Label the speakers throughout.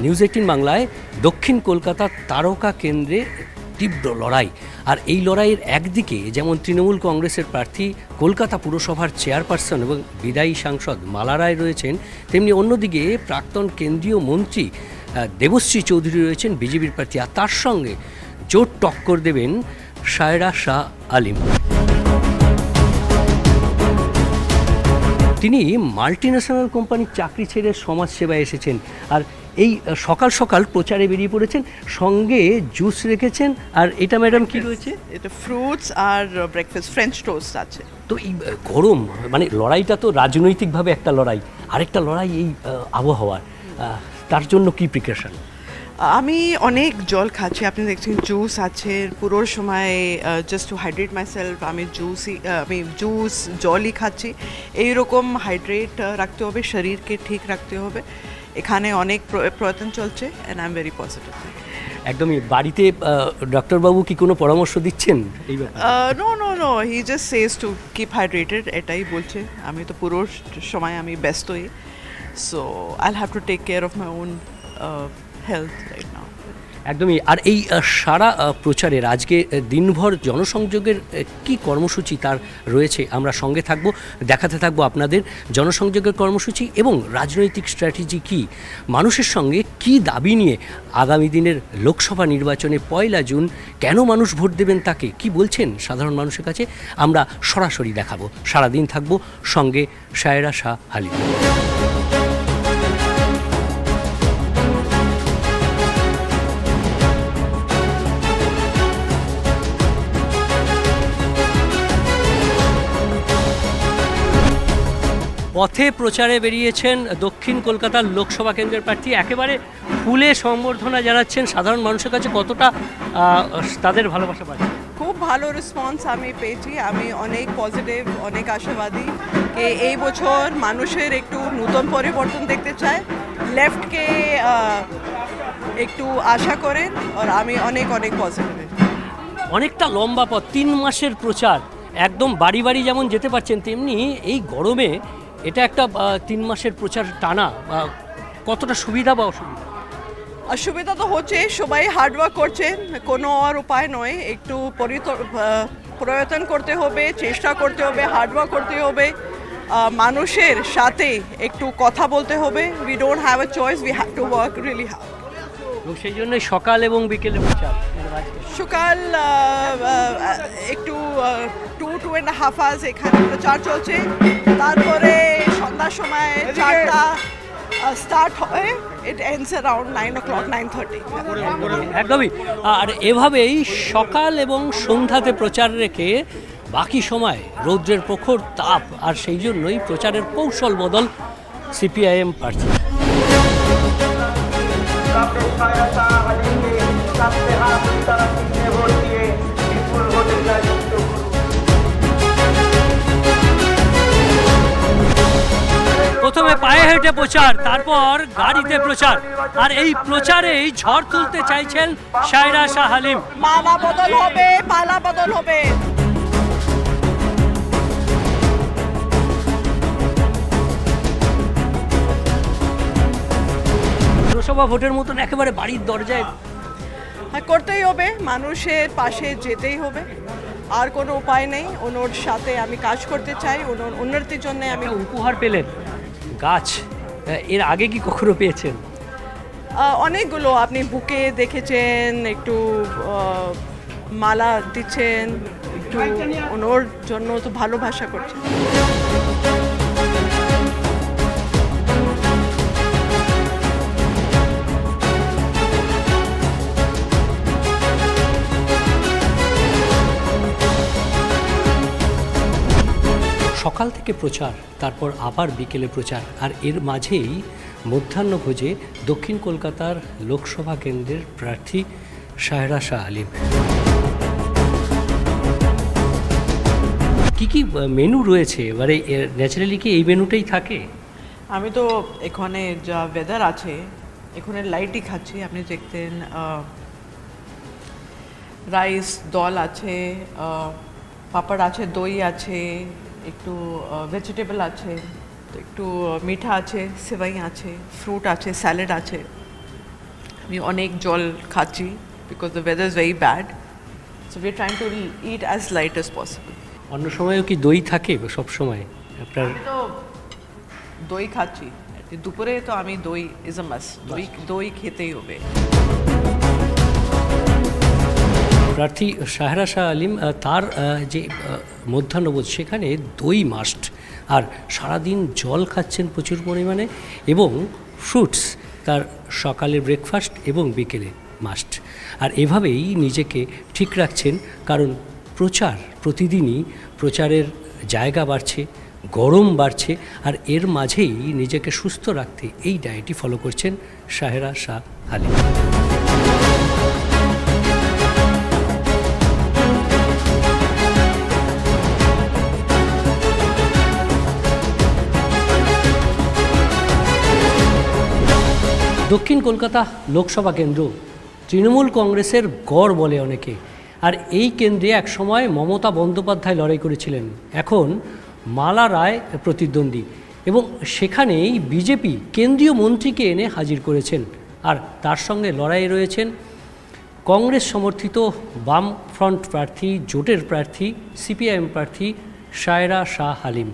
Speaker 1: News 18 বাংলায় দক্ষিণ কলকাতার তারকা কেন্দ্রে তীব্র লড়াই। আর এই লড়াইয়ের একদিকে যেমন তৃণমূল কংগ্রেসের প্রার্থী কলকাতা পুরসভার চেয়ারপারসন এবং বিদায়ী সাংসদ মালা রায় রয়েছেন, তেমনি অন্যদিকে প্রাক্তন কেন্দ্রীয় মন্ত্রী দেবশ্রী চৌধুরী রয়েছেন বিজেপির প্রার্থী। আর তার সঙ্গে জোর টক্কর দেবেন সায়রা শাহ আলিম। তিনি মাল্টিন্যাশনাল কোম্পানির চাকরি ছেড়ে সমাজসেবায় এসেছেন। আর এই সকাল সকাল প্রচারে বেরিয়ে পড়েছেন, সঙ্গে জুস রেখেছেন। আর এটা ম্যাডাম কি রয়েছে?
Speaker 2: এটা ফ্রুটস আর ব্রেকফাস্ট ফ্রেঞ্চ টোস্ট আছে।
Speaker 1: তো এই গরম মানে লড়াইটা তো রাজনৈতিকভাবে একটা লড়াই, আরেকটা লড়াই এই আবহাওয়ার, তার জন্য কি প্রিকশন?
Speaker 2: আমি অনেক জল খাচ্ছি, আপনি দেখছেন জুস আছে পুরোর সময়। Just to hydrate myself আমি জুস জলই খাচ্ছি। এইরকম হাইড্রেট রাখতে হবে, শরীরকে ঠিক রাখতে হবে। এখানে অনেক প্রয়ত্ন চলছে and I am very positive.
Speaker 1: একদমই। বাড়িতে ডক্টরবাবু কি কোনো পরামর্শ দিচ্ছেন এই ব্যাপারে?
Speaker 2: No he just says to keep hydrated, এটাই বলছে। আমি তো পুরো সময় আমি ব্যস্তই, so I have to take care of my own health right now.
Speaker 1: একদমই। আর এই সারা প্রচারের আজকে দিনভর জনসংযোগের কি কর্মসূচি তার রয়েছে, আমরা সঙ্গে থাকব, দেখাতে থাকবো আপনাদের জনসংযোগের কর্মসূচি এবং রাজনৈতিক স্ট্র্যাটেজি কি, মানুষের সঙ্গে কি দাবি নিয়ে আগামী দিনের লোকসভা নির্বাচনে 1 জুন কেন মানুষ ভোট দেবেন, তাকে কি বলছেন সাধারণ মানুষের কাছে, আমরা সরাসরি দেখাবো। সারাদিন থাকবো সঙ্গে সায়রা শাহ আলিম। পথে প্রচারে বেরিয়েছেন দক্ষিণ কলকাতার লোকসভা কেন্দ্রের প্রার্থী, একেবারে ফুলে সম্বর্ধনা জানাচ্ছেন। সাধারণ মানুষের কাছে কতটা তাদের ভালোবাসা পাচ্ছে?
Speaker 2: খুব ভালো রেসপন্স আমি পেয়েছি। আমি অনেক পজিটিভ, অনেক আশাবাদী যে এই বছর মানুষের একটু নতুন পরিবর্তন দেখতে চায়, লেফটকে একটু আশা করেন। আর আমি অনেক পজিটিভ।
Speaker 1: অনেকটা লম্বা পথ, 3 মাসের প্রচার, একদম বাড়ি বাড়ি যেমন যেতে পারছেন, তেমনি এই গরমে এটা একটা 3 মাসের প্রচার টানা, কতটা সুবিধা বা অসুবিধা?
Speaker 2: অসুবিধা তো হচ্ছে, সবাই হার্ডওয়ার্ক করছে, কোনো আর উপায় নয়। একটু প্রয়ত্ন করতে হবে, চেষ্টা করতে হবে, হার্ডওয়ার্ক করতে হবে, মানুষের সাথে একটু কথা বলতে হবে। We don't have a choice, we have to work really hard.
Speaker 1: এবং সেই জন্যই সকাল এবং বিকেলে প্রচার।
Speaker 2: সকাল একটু 2.5 আওয়ার্স এখানে প্রচার চলছে, তারপরে সন্ধ্যার সময় 4টা স্টার্ট হয়, ইট এন্ডস অ্যারাউন্ড 9 o'clock 9:30।
Speaker 1: একদমই। আর এভাবেই সকাল এবং সন্ধ্যাতে প্রচার রেখে বাকি সময় রৌদ্রের প্রখর তাপ, আর সেই জন্যই প্রচারের কৌশল বদল সিপিআইএম প্রার্থী। প্রথমে পায়ে হেঁটে প্রচার, তারপর গাড়িতে প্রচার, আর এই প্রচারেই ঝড় তুলতে চাইছেন সায়রা শাহ আলিম।
Speaker 2: পালা বদল হবে, পালা বদল হবে।
Speaker 1: লোকসভা ভোটের মতন একেবারে বাড়ির দরজায়
Speaker 2: করতেই হবে, মানুষের পাশে যেতেই হবে, আর কোনো উপায় নেই। ওনার সাথে আমি কাজ করতে চাই, ওনার উন্নতির জন্য। আমি
Speaker 1: উপহার পেলেন গাছ, এর আগে কি কখনো পেয়েছেন?
Speaker 2: অনেকগুলো, আপনি বুকে দেখেছেন, একটু মালা দিচ্ছেন, একটু ওনার জন্য তো ভালোবাসা করছেন।
Speaker 1: সকাল থেকে প্রচার, তারপর আবার বিকেলে প্রচার, আর এর মাঝেই মধ্যাহ্নভোজে দক্ষিণ কলকাতার লোকসভা কেন্দ্রের প্রার্থী সায়রা শাহ আলিম। কি কি মেনু রয়েছে এবারে? ন্যাচারালি কি এই মেনুটাই থাকে?
Speaker 2: আমি তো এখানে যা ওয়েদার আছে, এখানে লাইটই খাচ্ছি। আপনি দেখতেন রাইস, দল আছে, পাপড় আছে, দই আছে, একটু ভেজিটেবল আছে, তো একটু মিঠা আছে, সেবাই আছে, ফ্রুট আছে, স্যালাড আছে। আমি অনেক জল খাচ্ছি because the weather is very bad so we are trying to it as light as possible.
Speaker 1: অন্য সময়ও কি দই থাকে সব সময় আপনার?
Speaker 2: আমি তো দই খাচ্ছি দুপুরে, তো আমি দই ইজ আ মাস্ট, দই খেতেই হবে।
Speaker 1: প্রার্থী সাহেরা শাহ আলিম, তার যে মধ্যাহ্নভোজ সেখানে দই মাস্ট, আর সারাদিন জল খাচ্ছেন প্রচুর পরিমাণে এবং ফ্রুটস তার সকালে ব্রেকফাস্ট এবং বিকেলে মাস্ট। আর এভাবেই নিজেকে ঠিক রাখছেন, কারণ প্রতিদিনই প্রচারের জায়গা বাড়ছে, গরম বাড়ছে, আর এর মাঝেই নিজেকে সুস্থ রাখতে এই ডায়েটই ফলো করছেন সাহেরা শাহ আলিম। দক্ষিণ কলকাতা লোকসভা কেন্দ্র তৃণমূল কংগ্রেসের গড় বলে অনেকে, আর এই কেন্দ্রে একসময় মমতা বন্দ্যোপাধ্যায় লড়াই করেছিলেন, এখন মালা রায় প্রতিদ্বন্দ্বী, এবং সেখানেই বিজেপি কেন্দ্রীয় মন্ত্রীকে এনে হাজির করেছেন। আর তার সঙ্গে লড়াইয়ে রয়েছেন কংগ্রেস সমর্থিত বামফ্রন্ট প্রার্থী, জোটের প্রার্থী, সিপিআইএম প্রার্থী সাহেরা শাহ আলিম।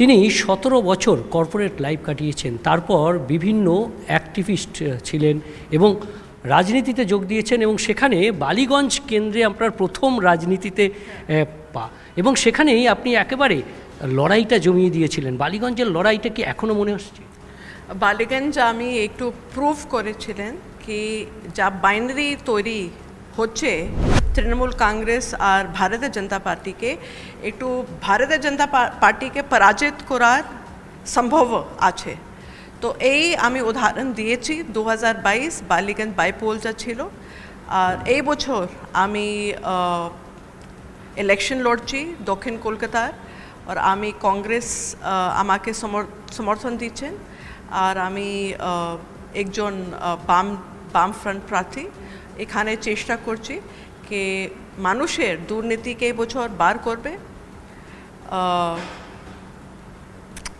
Speaker 1: তিনি 17 বছর কর্পোরেট লাইফ কাটিয়েছেন, তারপর বিভিন্ন অ্যাক্টিভিস্ট ছিলেন এবং রাজনীতিতে যোগ দিয়েছেন, এবং সেখানে বালিগঞ্জ কেন্দ্রে আপনার প্রথম রাজনীতিতে এবং সেখানেই আপনি একেবারে লড়াইটা জমিয়ে দিয়েছিলেন। বালিগঞ্জের লড়াইটা কি এখনও মনে আসছে?
Speaker 2: বালিগঞ্জ আমি একটু প্রুভ করেছিলেন কি যা বাইনারি তৈরি হচ্ছে তৃণমূল কংগ্রেস আর ভারতীয় জনতা পার্টিকে, একটু ভারতীয় জনতা পার্টিকে পরাজিত করার সম্ভব আছে। তো এই আমি উদাহরণ দিয়েছি। 2022 বালিগঞ্জ বাইপোল যা ছিল, আর এই বছর আমি ইলেকশন লড়ছি দক্ষিণ কলকাতার, আর আমি কংগ্রেস আমাকে সমর্থন দিচ্ছেন, আর আমি একজন বামফ্রন্ট প্রার্থী। এখানে চেষ্টা করছি कि মানুষের দুর্নীতিকে এই বছর বার করবে।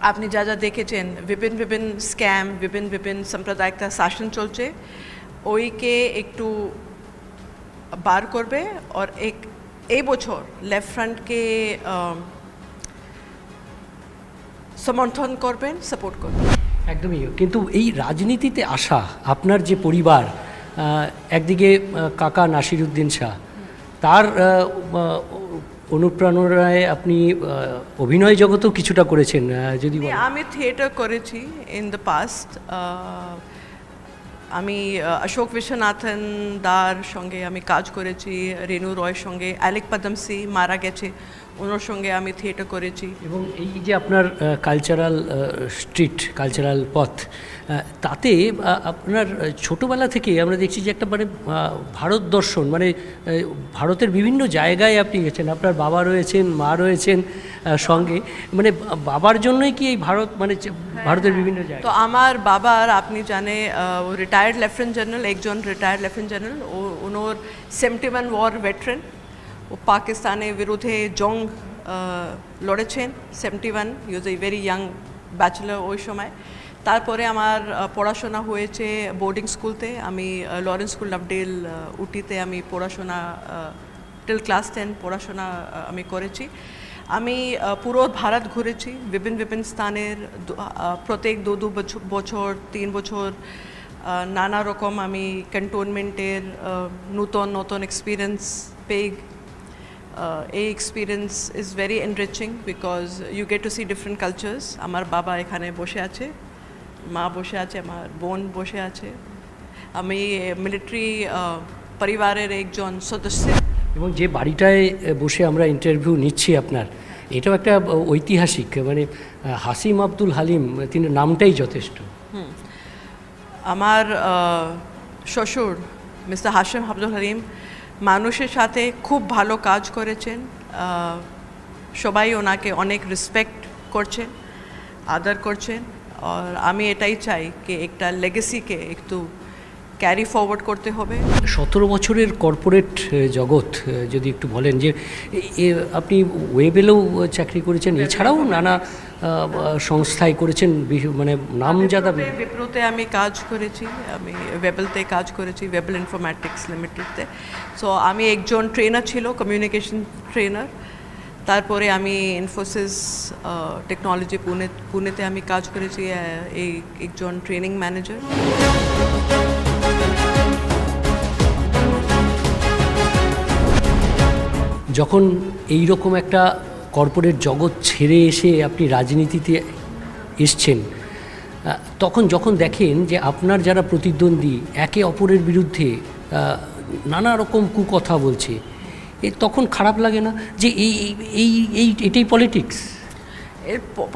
Speaker 2: আপনি যা যা দেখেছেন বিভিন্ন স্ক্যাম, বিভিন্ন সাম্প্রদায়িকতা শাসন চলছে, ওইকে একটু বার করবে। আর এই বছর লেফট ফ্রন্টকে সমর্থন করবেন, সাপোর্ট করবেন।
Speaker 1: একদমই। কিন্তু এই রাজনীতিতে আসা আপনার যে পরিবার, একদিকে কাকা নাসিরুদ্দিন শাহ, তার অনুপ্রেরণায় আপনি অভিনয় জগতেও কিছুটা করেছেন, যদি
Speaker 2: আমি থিয়েটার করেছি ইন দ্য পাস্ট। আমি অশোক বিশ্বনাথন দার সঙ্গে আমি কাজ করেছি, রেণু রয়ের সঙ্গে, অ্যালেক পদমসি মারা গেছে, ওনার সঙ্গে আমি থিয়েটার করেছি।
Speaker 1: এবং এই যে আপনার কালচারাল স্ট্রিট, কালচারাল পথ, তাতে আপনার ছোটোবেলা থেকে আমরা দেখছি যে একটা মানে ভারত দর্শন, মানে ভারতের বিভিন্ন জায়গায় আপনি গেছেন, আপনার বাবা রয়েছেন, মা রয়েছেন সঙ্গে, মানে বাবার জন্যই কি এই ভারত, মানে ভারতের বিভিন্ন জায়গায়?
Speaker 2: তো আমার বাবার, আপনি জানে, রিটায়ার্ড লেফটেন্যান্ট জেনারেল, একজন রিটায়ার্ড লেফটেন্যান্ট জেনারেল, ওনার 71 ওয়ার ভেটারেন, ও পাকিস্তানের বিরুদ্ধে জং লড়েছেন 71, হি ওয়াজ এ ভেরি ইয়াং ব্যাচেলার ওই সময়। তারপরে আমার পড়াশোনা হয়েছে বোর্ডিং স্কুলতে, আমি লরেন্স স্কুল লাভডেল উটিতে আমি পড়াশোনা টিল ক্লাস 10 পড়াশোনা আমি করেছি। আমি পুরো ভারত ঘুরেছি, বিভিন্ন স্থানের, প্রত্যেক 2 বছর 3 বছর নানা রকম আমি ক্যান্টনমেন্টের নতুন এক্সপিরিয়েন্স পেয়ে। এই experience is very enriching because you get to see different cultures. আমার বাবা এখানে বসে আছে, মা বসে আছে, আমার বোন বসে আছে, আমি মিলিটারি পরিবারের একজন সদস্য।
Speaker 1: এবং যে বাড়িটায় বসে আমরা ইন্টারভিউ নিচ্ছি আপনার, এটাও একটা ঐতিহাসিক, মানে হাসিম আব্দুল হালিম, তিনি নামটাই যথেষ্ট।
Speaker 2: আমার শ্বশুর মিস্টার হাসিম আব্দুল হালিম মানুষের সাথে খুব ভালো কাজ করেছেন, সবাই ওনাকে অনেক রেসপেক্ট করছেন, আদর করছেন। আর আমি এটাই চাই कि একটা লেগেসিকে একটু ক্যারি ফরওয়ার্ড করতে হবে।
Speaker 1: 17 বছরের কর্পোরেট জগৎ যদি একটু বলেন যে আপনি ওয়েবেলেও চাকরি করেছেন, এছাড়াও নানা সংস্থায় করেছেন, মানে নামজাদা।
Speaker 2: বিপ্রোতে আমি কাজ করেছি, আমি ওয়েবেলতে কাজ করেছি, ওয়েবেল ইনফরম্যাটিক্স লিমিটেডতে। সো আমি একজন ট্রেনার ছিল, কমিউনিকেশন ট্রেনার। তারপরে আমি ইনফোসিস টেকনোলজি পুনেতে আমি কাজ করেছি একজন ট্রেনিং ম্যানেজার।
Speaker 1: যখন এই রকম একটা কর্পোরেট জগৎ ছেড়ে এসে আপনি রাজনীতিতে এসছেন, তখন যখন দেখেন যে আপনার যারা প্রতিদ্বন্দ্বী একে অপরের বিরুদ্ধে নানা রকম কুকথা বলছে, তখন খারাপ লাগে না যে এটাই politics?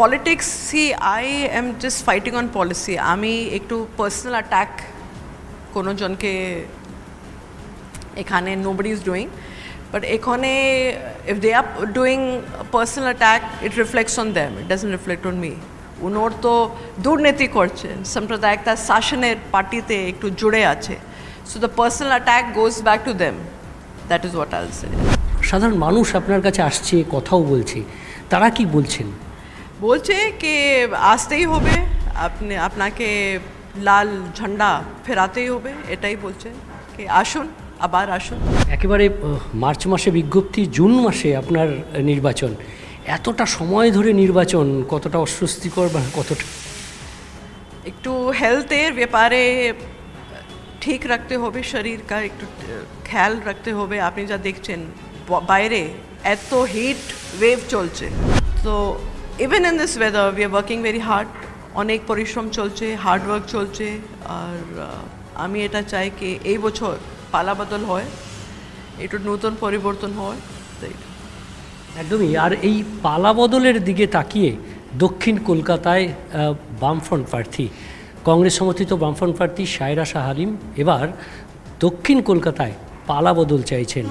Speaker 2: Politics, see I am just fighting on policy. আমি একটু পার্সোনাল অ্যাটাক কোনো জনকে এখানে নোবডি ইজ ডুইং, বাট এখানে if they are doing personal attack, it reflects on them, it doesn't reflect on me. উনোর তো দুর্নীতি করছেন, সাম্প্রদায়িকতা শাসনের পার্টিতে একটু জুড়ে আছে। So the personal attack goes back to them, that is what I will say.
Speaker 1: সাধারণ মানুষ আপনার কাছে আসছে, কথাও বলছে, তারা কি বলছেন?
Speaker 2: বলছে কি আসতেই হবে, আপনাকে লাল ঝান্ডা ফেরাতেই হবে, এটাই বলছেন কি আসুন, আবার আসুন।
Speaker 1: একেবারে মার্চ মাসে বিজ্ঞপ্তি, জুন মাসে আপনার নির্বাচন, এতটা সময় ধরে নির্বাচন কতটা অস্বস্তিকর বা কতটা?
Speaker 2: একটু হেলথের ব্যাপারে ঠিক রাখতে হবে, শরীর কা একটু খেয়াল রাখতে হবে। আপনি যা দেখছেন বাইরে এত হিট ওয়েভ চলছে, তো even in this weather we are working very hard, অনেক পরিশ্রম চলছে, হার্ড ওয়ার্ক চলছে। আর আমি এটা চাই কি এই বছর পালাবদল হয়, একটু নতুন পরিবর্তন হয়।
Speaker 1: একদমই। আর এই পালাবদলের দিকে তাকিয়ে দক্ষিণ কলকাতায় বামফ্রন্ট প্রার্থী, কংগ্রেস সমর্থিত বামফ্রন্ট প্রার্থী সায়রা শাহ হালিম এবার দক্ষিণ কলকাতায় পালাবদল চাইছেন।